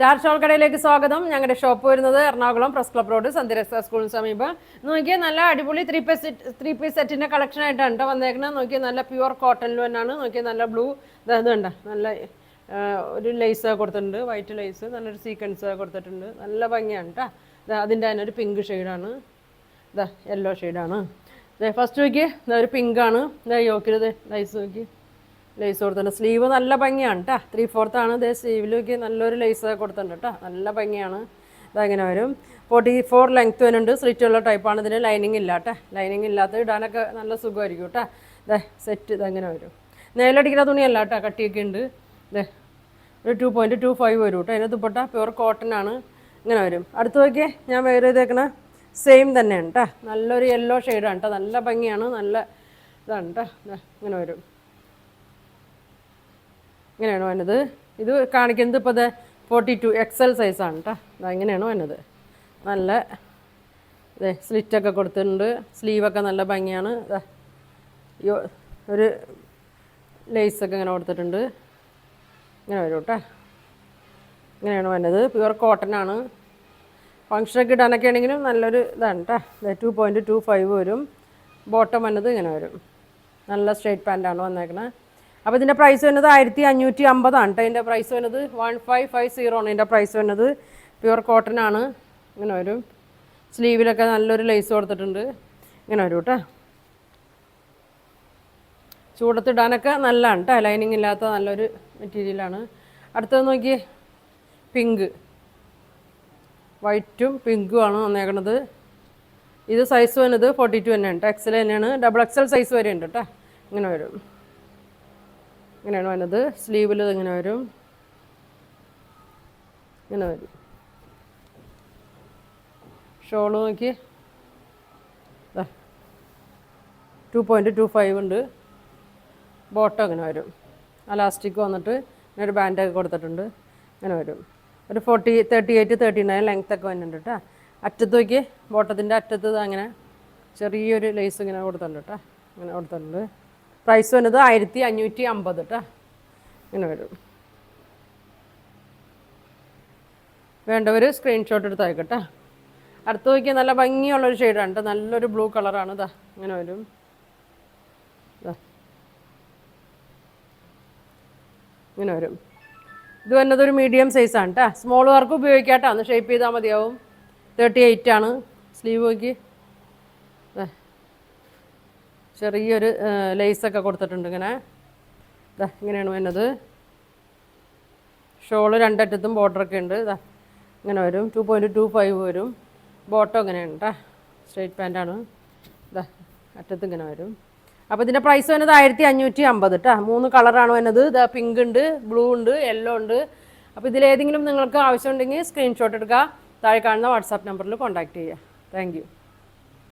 Star shawl കടയിലേക്ക് സ്വാഗതം. ഞങ്ങളുടെ ഷോപ്പ് വരുന്നത് എറണാകുളം പ്രസ് ക്ലബ് റോഡ് സന്ധ്യരക്ഷ സ്കൂളിന് സമീപം. നോക്കിയാൽ നല്ല അടിപൊളി ത്രീ പീസ് സെറ്റിൻ്റെ കളക്ഷൻ ആയിട്ടാണ് കേട്ടോ വന്നേക്കുന്നത്. നോക്കിയാൽ നല്ല പ്യുവർ കോട്ടണിൽ തന്നെയാണ്. നോക്കിയാൽ നല്ല ബ്ലൂ ഇതുണ്ട, നല്ല ഒരു ലേസ് കൊടുത്തിട്ടുണ്ട്, വൈറ്റ് ലേസ്, നല്ലൊരു സീക്വൻസ് കൊടുത്തിട്ടുണ്ട്, നല്ല ഭംഗിയാണ് കേട്ടോ. അതിൻ്റെ തന്നെ ഒരു പിങ്ക് ഷെയ്ഡാണ്, ഇതാ യെല്ലോ ഷെയ്ഡാണ്. ഫസ്റ്റ് നോക്കി ഒരു പിങ്കാണ്, ഇതാ യോക്കിൽ ലൈസ് നോക്കി ലേസ് കൊടുത്തിട്ടുണ്ട്. സ്ലീവ് നല്ല ഭംഗിയാണ് കേട്ടോ, 3/4 ആണ്. ഇതേ സ്ലീവിലേക്ക് നല്ലൊരു ലേസ് കൊടുത്തിട്ടുണ്ട് കേട്ടോ, നല്ല ഭംഗിയാണ്. ഇതങ്ങനെ വരും. 44 ലെങ്ത്ത് വരുന്നുണ്ട്. സ്ലിറ്റുള്ള ടൈപ്പാണ്. ഇതിന് ലൈനിങ് ഇല്ല കേട്ടോ, ലൈനിങ് ഇല്ലാത്ത ഇടാനൊക്കെ നല്ല സുഖമായിരിക്കും കേട്ടോ. ഇതേ സെറ്റ് ഇതങ്ങനെ വരും. നേലടിക്കുന്ന തുണിയല്ല കേട്ടോ, കട്ടിയൊക്കെ ഉണ്ട്. ഇതേ ഒരു 2.25 വരും കേട്ടോ. അതിന് ദുപ്പട്ട പ്യുവർ കോട്ടൺ ആണ്. ഇങ്ങനെ വരും. അടുത്ത് നോക്കിയേ, ഞാൻ വേറെ ചെയ്തേക്കണ സെയിം തന്നെയാണ് കേട്ടോ, നല്ലൊരു യെല്ലോ ഷെയ്ഡാണ് കേട്ടോ, നല്ല ഭംഗിയാണ്, നല്ല ഇതാണ് കേട്ടോ. ഇങ്ങനെ വരും, ഇങ്ങനെയാണ് വന്നത്. ഇത് കാണിക്കുന്നത് ഇപ്പോൾ ഇത് 42 XL സൈസാണ് കേട്ടോ. ഇങ്ങനെയാണ് വന്നത്. നല്ല സ്ലിറ്റൊക്കെ കൊടുത്തിട്ടുണ്ട്, സ്ലീവൊക്കെ നല്ല ഭംഗിയാണ്. ഒരു ലേസൊക്കെ ഇങ്ങനെ കൊടുത്തിട്ടുണ്ട്. ഇങ്ങനെ വരും കേട്ടോ, ഇങ്ങനെയാണ് വന്നത്. പ്യുവർ കോട്ടൺ ആണ്. ഫങ്ഷനൊക്കെ ഇടാനൊക്കെ ആണെങ്കിലും നല്ലൊരു ഇതാണ് കേട്ടോ. 2.25 വരും. ബോട്ടം വന്നത് ഇങ്ങനെ വരും. നല്ല സ്ട്രേറ്റ് പാൻറ്റാണ് വന്നേക്കണത്. അപ്പോൾ ഇതിൻ്റെ പ്രൈസ് വരുന്നത് 1550 ആണ് കേട്ടോ. ഇതിൻ്റെ പ്രൈസ് വരുന്നത് 1550 ആണ് ഇതിൻ്റെ പ്രൈസ് വരുന്നത്. പ്യുവർ കോട്ടൺ ആണ്. ഇങ്ങനെ വരും. സ്ലീവിലൊക്കെ നല്ലൊരു ലേസ് കൊടുത്തിട്ടുണ്ട്. ഇങ്ങനെ വരും കേട്ടോ. ചൂടത്തിടാനൊക്കെ നല്ലതാണ് കേട്ടോ, ലൈനിങ് ഇല്ലാത്ത നല്ലൊരു മെറ്റീരിയലാണ്. അടുത്തത് നോക്കി, പിങ്ക്, വൈറ്റും പിങ്കും ആണ് വന്നേക്കണത്. ഇത് സൈസ് വരുന്നത് 42 തന്നെയാണ് കേട്ടോ, XL തന്നെയാണ്. XXL സൈസ് വരെ ഉണ്ട് കേട്ടോ. ഇങ്ങനെ വരും, ഇങ്ങനെയാണ് വരുന്നത്. സ്ലീവിൽ ഇങ്ങനെ വരും, ഇങ്ങനെ വരും. ഷോള് നോക്കി 2.25 ഉണ്ട്. ബോട്ടം ഇങ്ങനെ വരും. അലാസ്റ്റിക് വന്നിട്ട് ഇങ്ങനെ ഒരു ബാൻഡൊക്കെ കൊടുത്തിട്ടുണ്ട്. ഇങ്ങനെ വരും. ഒരു 38, 39 ലെങ്ത്തൊക്കെ വരുന്നുണ്ട് കേട്ടോ. അറ്റത്ത് നോക്കി, ബോട്ടത്തിൻ്റെ അറ്റത്ത് അങ്ങനെ ചെറിയൊരു ലേസ് ഇങ്ങനെ കൊടുത്തിട്ടുണ്ട് കേട്ടോ, ഇങ്ങനെ കൊടുത്തിട്ടുണ്ട്. പ്രൈസ് വരുന്നത് 1550 കേട്ടോ. ഇങ്ങനെ വരും. വേണ്ടവർ സ്ക്രീൻഷോട്ട് എടുത്ത് അയക്കട്ടെ. അടുത്ത് നോക്കിയാൽ നല്ല ഭംഗിയുള്ളൊരു ഷെയ്ഡാണ് കേട്ടോ, നല്ലൊരു ബ്ലൂ കളറാണ്. ഇതാ ഇങ്ങനെ വരും. ഇതാ ഇങ്ങനെ വരും. ഇത് വരുന്നത് ഒരു മീഡിയം സൈസാണ് കേട്ടോ. സ്മോൾ വർക്ക് ഉപയോഗിക്കാം കേട്ടോ, ഒന്ന് ഷേപ്പ് ചെയ്താൽ മതിയാവും. 38 ആണ്. സ്ലീവ് നോക്കി ചെറിയൊരു ലേസൊക്കെ കൊടുത്തിട്ടുണ്ട്. ഇങ്ങനെ ഇങ്ങനെയാണ് വരുന്നത്. ഷോള് രണ്ടറ്റത്തും ബോർഡറൊക്കെ ഉണ്ട്. ഇങ്ങനെ വരും. 2.25 വരും. ബോട്ടം ഇങ്ങനെയാണ് കേട്ടോ, സ്ട്രേറ്റ് പാൻറ്റാണ്. അറ്റത്ത് ഇങ്ങനെ വരും. അപ്പോൾ ഇതിൻ്റെ പ്രൈസ് വരുന്നത് 1550 കേട്ടോ. 3 കളറാണ് വരുന്നത്. പിങ്ക് ഉണ്ട്, ബ്ലൂ ഉണ്ട്, യെല്ലോ ഉണ്ട്. അപ്പോൾ ഇതിലേതെങ്കിലും നിങ്ങൾക്ക് ആവശ്യമുണ്ടെങ്കിൽ സ്ക്രീൻഷോട്ട് എടുക്കുക. താഴെ കാണുന്ന വാട്സാപ്പ് നമ്പറിൽ കോൺടാക്റ്റ് ചെയ്യുക. Thank you.